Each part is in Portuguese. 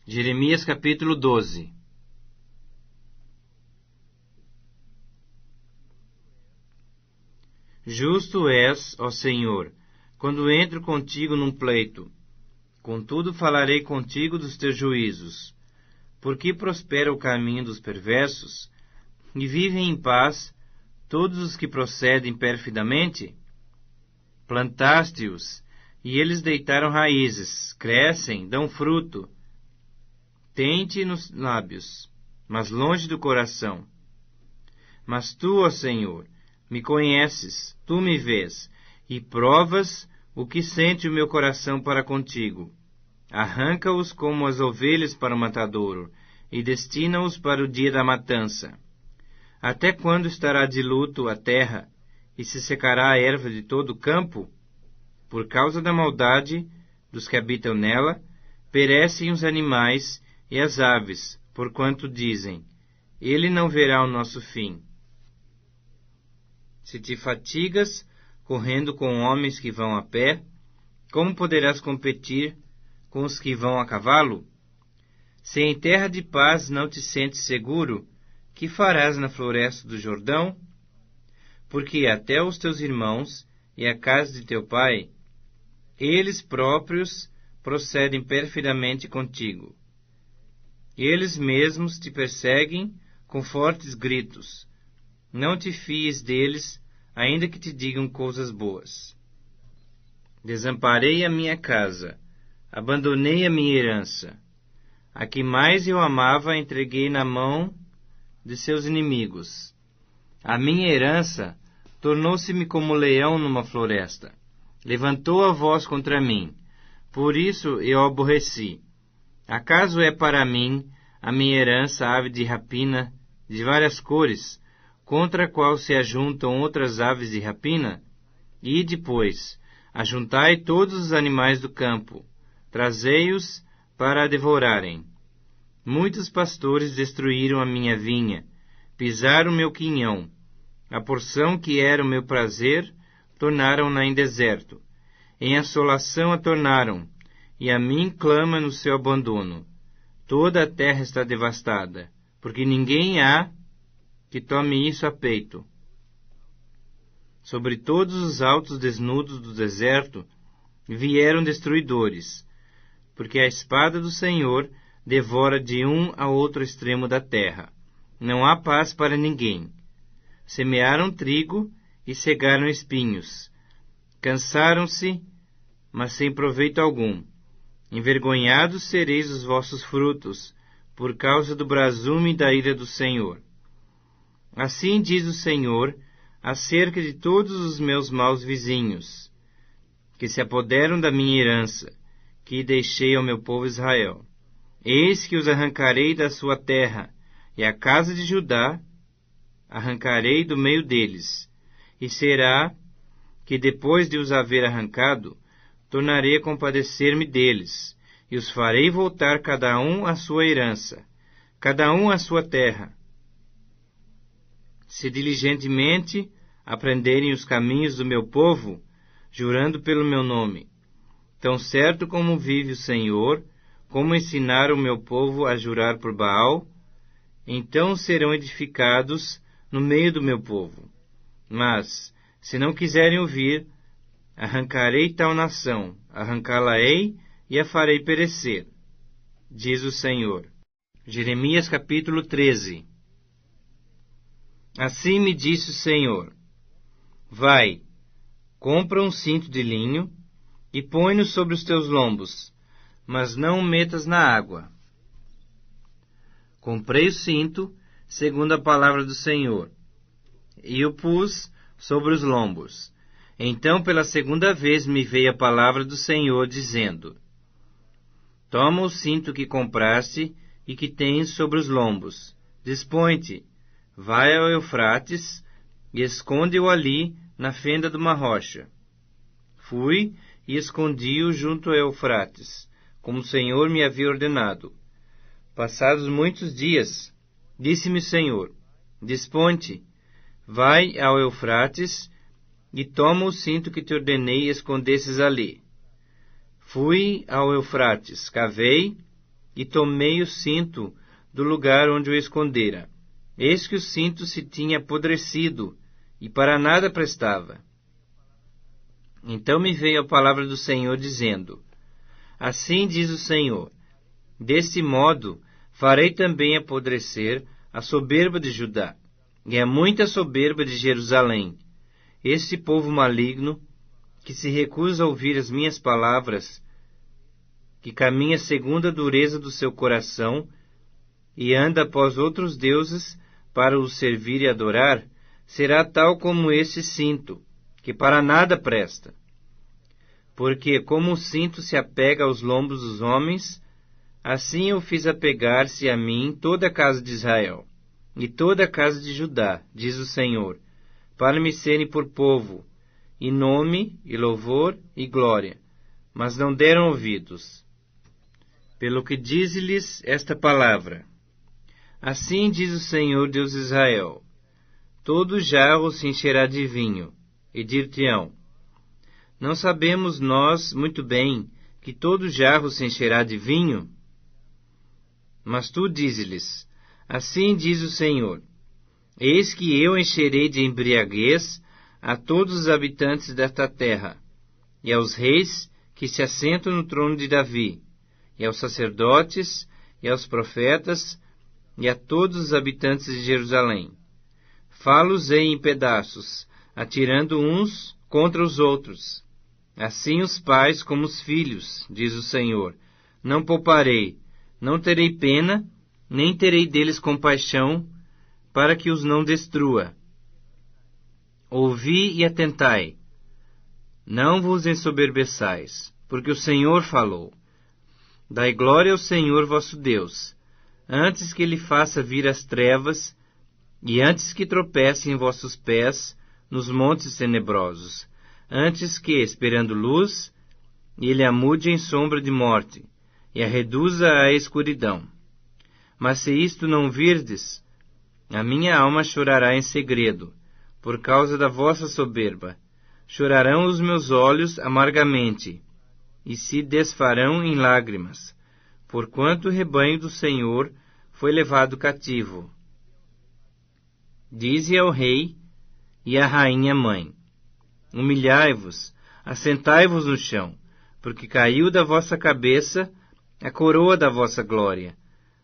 Jeremias capítulo 12. Justo és, ó Senhor, quando entro contigo num pleito. Contudo falarei contigo dos teus juízos. Porque prospera o caminho dos perversos, e vivem em paz todos os que procedem perfidamente? Plantaste-os, e eles deitaram raízes, crescem, dão fruto. Têm-te nos lábios, mas longe do coração. Mas tu, ó Senhor, me conheces, tu me vês, e provas o que sente o meu coração para contigo. Arranca-os como as ovelhas para o matadouro, e destina-os para o dia da matança. Até quando estará de luto a terra, e se secará a erva de todo o campo? Por causa da maldade dos que habitam nela, perecem os animais e as aves, porquanto dizem, ele não verá o nosso fim. Se te fatigas correndo com homens que vão a pé, como poderás competir com os que vão a cavalo? Se em terra de paz não te sentes seguro, que farás na floresta do Jordão? Porque até os teus irmãos e a casa de teu pai, eles próprios procedem perfidamente contigo. Eles mesmos te perseguem com fortes gritos. Não te fies deles, ainda que te digam coisas boas. Desamparei a minha casa, abandonei a minha herança. A que mais eu amava entreguei na mão de seus inimigos. A minha herança tornou-se-me como leão numa floresta. Levantou a voz contra mim. Por isso eu aborreci. Acaso é para mim a minha herança ave de rapina de várias cores, contra a qual se ajuntam outras aves de rapina? E depois, ajuntai todos os animais do campo, trazei-os para a devorarem. Muitos pastores destruíram a minha vinha, pisaram meu quinhão. A porção que era o meu prazer, tornaram-na em deserto. Em assolação a tornaram, e a mim clama no seu abandono. Toda a terra está devastada, porque ninguém há que tome isso a peito. Sobre todos os altos desnudos do deserto vieram destruidores, porque a espada do Senhor devora de um a outro extremo da terra. Não há paz para ninguém. Semearam trigo e cegaram espinhos. Cansaram-se, mas sem proveito algum. Envergonhados sereis os vossos frutos, por causa do brasume da ira do Senhor. Assim diz o Senhor acerca de todos os meus maus vizinhos, que se apoderam da minha herança, que deixei ao meu povo Israel. Eis que os arrancarei da sua terra, e a casa de Judá arrancarei do meio deles. E será que depois de os haver arrancado, tornarei a compadecer-me deles, e os farei voltar cada um à sua herança, cada um à sua terra. Se diligentemente aprenderem os caminhos do meu povo, jurando pelo meu nome, tão certo como vive o Senhor, como ensinar o meu povo a jurar por Baal, então serão edificados no meio do meu povo. Mas, se não quiserem ouvir, arrancarei tal nação, arrancá-la-ei e a farei perecer, diz o Senhor. Jeremias capítulo 13. Assim me disse o Senhor: vai, compra um cinto de linho e põe-no sobre os teus lombos, mas não o metas na água. Comprei o cinto, segundo a palavra do Senhor, e o pus sobre os lombos. Então, pela segunda vez, me veio a palavra do Senhor, dizendo: toma o cinto que compraste e que tens sobre os lombos, dispõe-te, vai ao Eufrates e esconde-o ali na fenda de uma rocha. Fui e escondi-o junto ao Eufrates, como o Senhor me havia ordenado. Passados muitos dias, disse-me o Senhor: dispõe-te, vai ao Eufrates e toma o cinto que te ordenei escondesses ali. Fui ao Eufrates, cavei, e tomei o cinto do lugar onde o escondera. Eis que o cinto se tinha apodrecido, e para nada prestava. Então me veio a palavra do Senhor, dizendo: Assim diz o Senhor, deste modo farei também apodrecer a soberba de Judá, e a muita soberba de Jerusalém. Este povo maligno, que se recusa a ouvir as minhas palavras, que caminha segundo a dureza do seu coração, e anda após outros deuses para os servir e adorar, será tal como esse cinto, que para nada presta. Porque como o cinto se apega aos lombos dos homens, assim eu fiz apegar-se a mim toda a casa de Israel, e toda a casa de Judá, diz o Senhor, para me serem por povo, e nome, e louvor, e glória. Mas não deram ouvidos. Pelo que diz-lhes esta palavra: Assim diz o Senhor Deus de Israel, todo jarro se encherá de vinho, e dir-te-ão: Não sabemos nós muito bem que todo jarro se encherá de vinho? Mas tu dize-lhes: Assim diz o Senhor, eis que eu encherei de embriaguez a todos os habitantes desta terra, e aos reis que se assentam no trono de Davi, e aos sacerdotes, e aos profetas, e a todos os habitantes de Jerusalém. Fá-los-ei em pedaços, atirando uns contra os outros. Assim os pais como os filhos, diz o Senhor. Não pouparei, não terei pena, nem terei deles compaixão, para que os não destrua. Ouvi e atentai. Não vos ensoberbeçais, porque o Senhor falou. Dai glória ao Senhor vosso Deus, antes que Ele faça vir as trevas, e antes que tropecem vossos pés nos montes tenebrosos, antes que, esperando luz, Ele a mude em sombra de morte, e a reduza à escuridão. Mas se isto não virdes, a minha alma chorará em segredo, por causa da vossa soberba. Chorarão os meus olhos amargamente, e se desfarão em lágrimas, porquanto o rebanho do Senhor foi levado cativo. Dize ao rei e à rainha mãe: Humilhai-vos, assentai-vos no chão, porque caiu da vossa cabeça a coroa da vossa glória.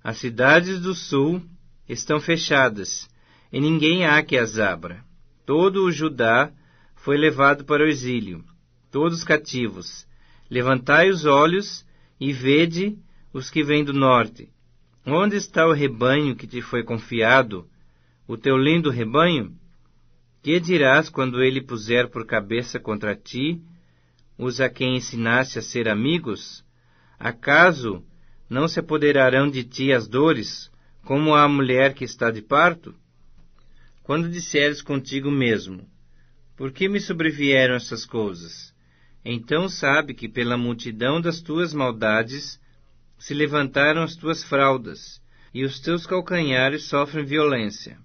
As cidades do sul estão fechadas, e ninguém há que as abra. Todo o Judá foi levado para o exílio, todos cativos. Levantai os olhos e vede os que vêm do norte. Onde está o rebanho que te foi confiado, o teu lindo rebanho? Que dirás quando ele puser por cabeça contra ti os a quem ensinaste a ser amigos? Acaso não se apoderarão de ti as dores, como a mulher que está de parto? Quando disseres contigo mesmo: Por que me sobrevieram essas coisas? Então sabe que pela multidão das tuas maldades se levantaram as tuas fraldas, e os teus calcanhares sofrem violência.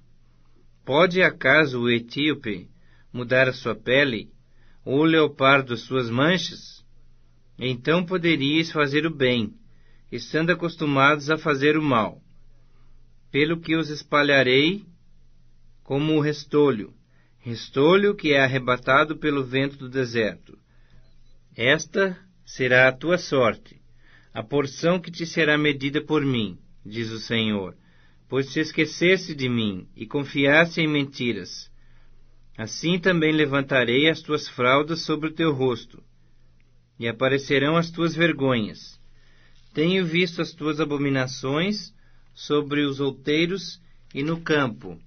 Pode acaso o etíope mudar a sua pele, ou o leopardo as suas manchas? Então poderíeis fazer o bem, estando acostumados a fazer o mal. Pelo que os espalharei como o restolho que é arrebatado pelo vento do deserto. Esta será a tua sorte, a porção que te será medida por mim, diz o Senhor, pois te esqueceste de mim e confiaste em mentiras. Assim também levantarei as tuas fraldas sobre o teu rosto, e aparecerão as tuas vergonhas. Tenho visto as tuas abominações sobre os outeiros e no campo,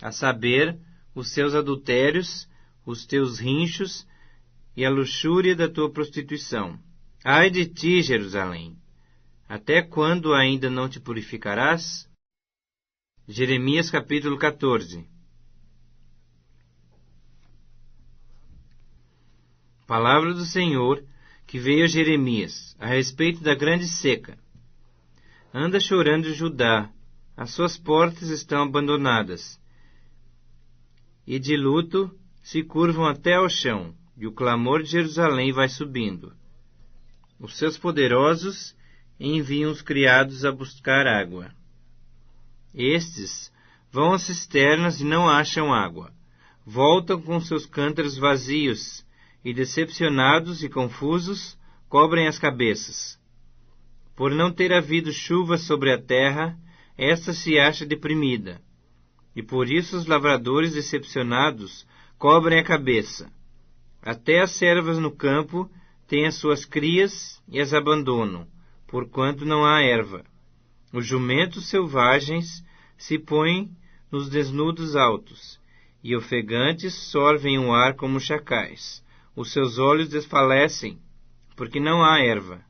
a saber, os seus adultérios, os teus rinchos e a luxúria da tua prostituição. Ai de ti, Jerusalém! Até quando ainda não te purificarás? Jeremias capítulo 14. Palavra do Senhor que veio a Jeremias a respeito da grande seca. Anda chorando Judá, as suas portas estão abandonadas, e de luto se curvam até ao chão, e o clamor de Jerusalém vai subindo. Os seus poderosos e enviam os criados a buscar água. Estes vão às cisternas e não acham água. Voltam com seus cântaros vazios e, decepcionados e confusos, cobrem as cabeças. Por não ter havido chuva sobre a terra, esta se acha deprimida. E por isso os lavradores decepcionados cobrem a cabeça. Até as servas no campo têm as suas crias e as abandonam, porquanto não há erva. Os jumentos selvagens se põem nos desnudos altos, e ofegantes sorvem o ar como chacais. Os seus olhos desfalecem, porque não há erva.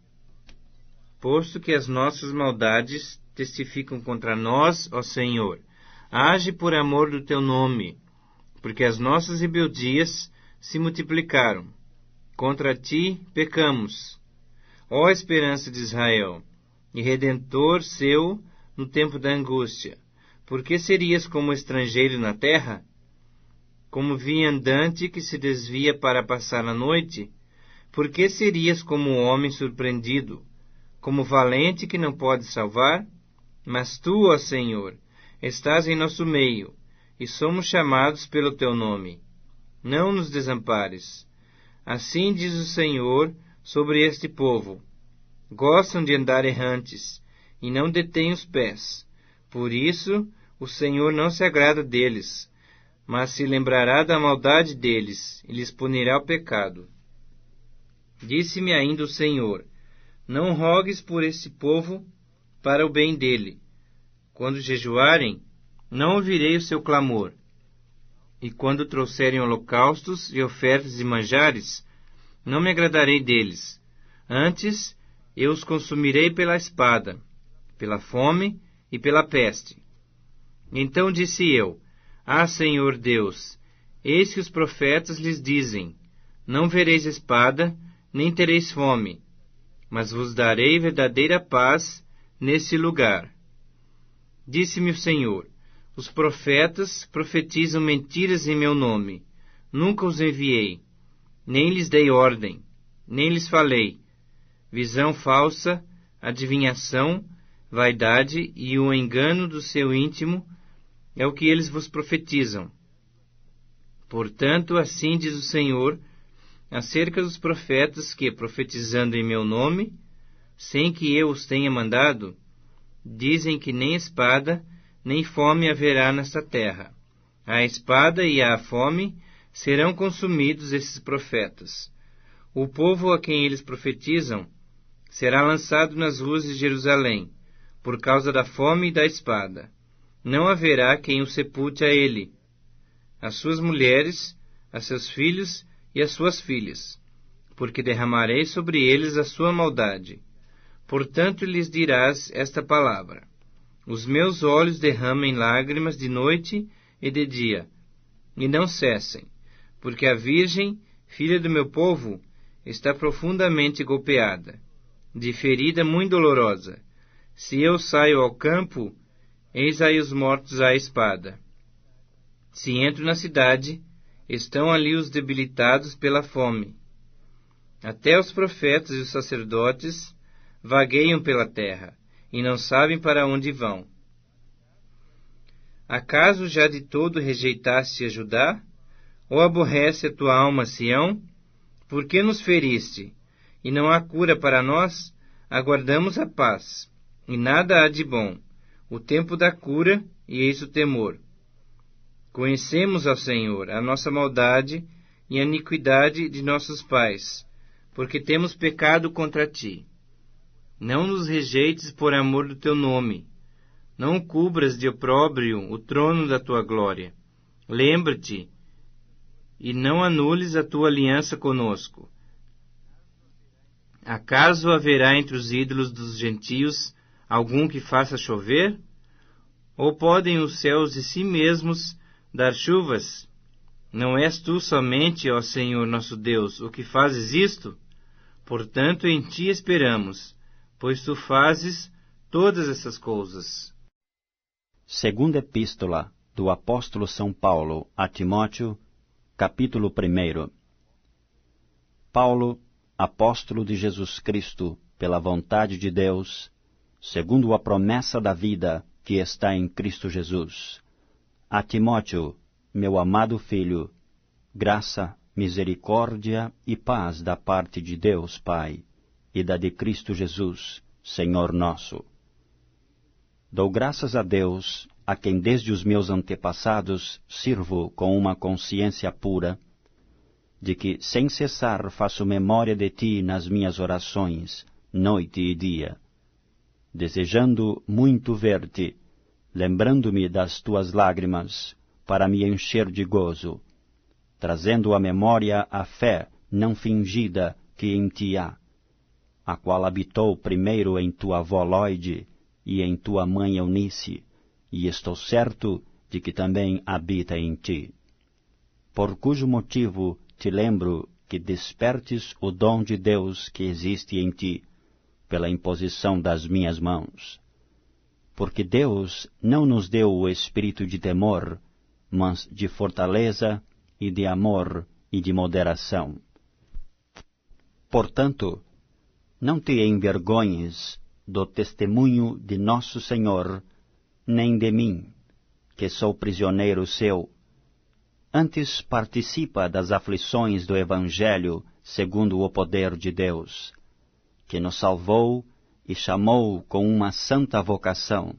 Posto que as nossas maldades testificam contra nós, ó Senhor, age por amor do teu nome, porque as nossas rebeldias se multiplicaram. Contra ti pecamos, ó esperança de Israel, e Redentor seu no tempo da angústia. Por que serias como estrangeiro na terra? Como viandante que se desvia para passar a noite? Por que serias como um homem surpreendido, como valente que não pode salvar? Mas tu, ó Senhor, estás em nosso meio, e somos chamados pelo teu nome. Não nos desampares. Assim diz o Senhor sobre este povo: gostam de andar errantes, e não detêm os pés. Por isso, o Senhor não se agrada deles, mas se lembrará da maldade deles, e lhes punirá o pecado. Disse-me ainda o Senhor: não rogues por este povo para o bem dele. Quando jejuarem, não ouvirei o seu clamor. E quando trouxerem holocaustos e ofertas e manjares, não me agradarei deles. Antes, eu os consumirei pela espada, pela fome e pela peste. Então disse eu: ah, Senhor Deus, eis que os profetas lhes dizem: não vereis espada, nem tereis fome, mas vos darei verdadeira paz nesse lugar. Disse-me o Senhor: os profetas profetizam mentiras em meu nome. Nunca os enviei, nem lhes dei ordem, nem lhes falei. Visão falsa, adivinhação, vaidade e o engano do seu íntimo é o que eles vos profetizam. Portanto, assim diz o Senhor acerca dos profetas que, profetizando em meu nome, sem que eu os tenha mandado, dizem que nem espada, nem fome haverá nesta terra. A espada e a fome serão consumidos esses profetas. O povo a quem eles profetizam será lançado nas ruas de Jerusalém, por causa da fome e da espada. Não haverá quem o sepulte a ele, as suas mulheres, a seus filhos e as suas filhas, porque derramarei sobre eles a sua maldade. Portanto lhes dirás esta palavra: os meus olhos derramem lágrimas de noite e de dia, e não cessem, porque a virgem, filha do meu povo, está profundamente golpeada, de ferida muito dolorosa. Se eu saio ao campo, eis aí os mortos à espada. Se entro na cidade, estão ali os debilitados pela fome. Até os profetas e os sacerdotes vagueiam pela terra, e não sabem para onde vão. Acaso já de todo rejeitaste a Judá? Ou aborrece a tua alma Sião? Por que nos feriste? E não há cura para nós? Aguardamos a paz, e nada há de bom, o tempo da cura, e eis o temor. Conhecemos ao Senhor a nossa maldade e a iniquidade de nossos pais, porque temos pecado contra ti. Não nos rejeites por amor do teu nome. Não cubras de opróbrio o trono da tua glória. Lembra-te, e não anules a tua aliança conosco. Acaso haverá entre os ídolos dos gentios algum que faça chover? Ou podem os céus de si mesmos dar chuvas? Não és tu somente, ó Senhor nosso Deus, o que fazes isto? Portanto, em ti esperamos, pois tu fazes todas essas coisas. Segunda Epístola do Apóstolo São Paulo a Timóteo, capítulo 1. Paulo, apóstolo de Jesus Cristo, pela vontade de Deus, segundo a promessa da vida que está em Cristo Jesus. A Timóteo, meu amado filho, graça, misericórdia e paz da parte de Deus Pai e da de Cristo Jesus, Senhor nosso. Dou graças a Deus, a quem desde os meus antepassados sirvo com uma consciência pura, de que sem cessar faço memória de ti nas minhas orações, noite e dia, desejando muito ver-te, lembrando-me das tuas lágrimas, para me encher de gozo, trazendo à memória a fé não fingida que em ti há, a qual habitou primeiro em tua avó Lóide e em tua mãe Eunice, e estou certo de que também habita em ti. Por cujo motivo te lembro que despertes o dom de Deus que existe em ti, pela imposição das minhas mãos. Porque Deus não nos deu o espírito de temor, mas de fortaleza e de amor e de moderação. Portanto, não te envergonhes do testemunho de nosso Senhor, nem de mim, que sou prisioneiro seu. Antes participa das aflições do Evangelho segundo o poder de Deus, que nos salvou e chamou com uma santa vocação,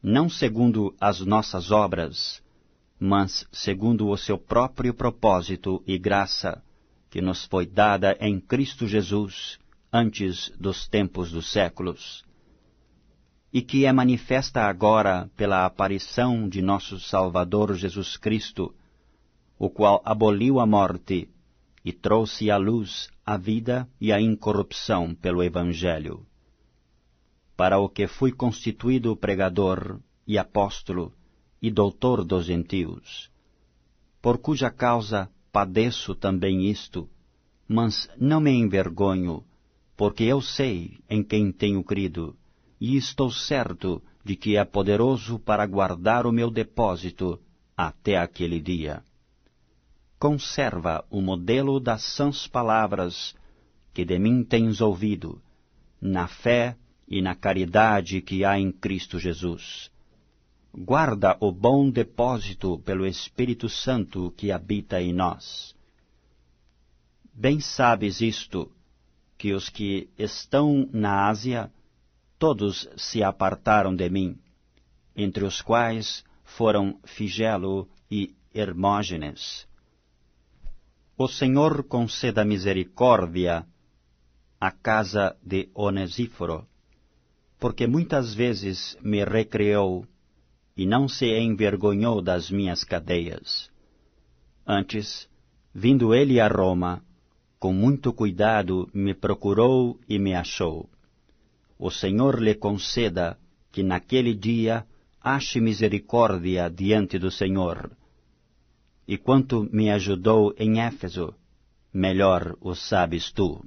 não segundo as nossas obras, mas segundo o seu próprio propósito e graça, que nos foi dada em Cristo Jesus antes dos tempos dos séculos, e que é manifesta agora pela aparição de nosso Salvador Jesus Cristo, o qual aboliu a morte e trouxe à luz a vida e a incorrupção pelo Evangelho, para o que fui constituído pregador e apóstolo e doutor dos gentios, por cuja causa padeço também isto, mas não me envergonho, porque eu sei em quem tenho crido, e estou certo de que é poderoso para guardar o meu depósito até aquele dia. Conserva o modelo das sãs palavras que de mim tens ouvido, na fé e na caridade que há em Cristo Jesus. Guarda o bom depósito pelo Espírito Santo que habita em nós. Bem sabes isto, que os que estão na Ásia, todos se apartaram de mim, entre os quais foram Figelo e Hermógenes. O Senhor conceda misericórdia à casa de Onesíforo, porque muitas vezes me recreou e não se envergonhou das minhas cadeias. Antes, vindo ele a Roma, com muito cuidado me procurou e me achou. O Senhor lhe conceda que naquele dia ache misericórdia diante do Senhor. E quanto me ajudou em Éfeso, melhor o sabes tu.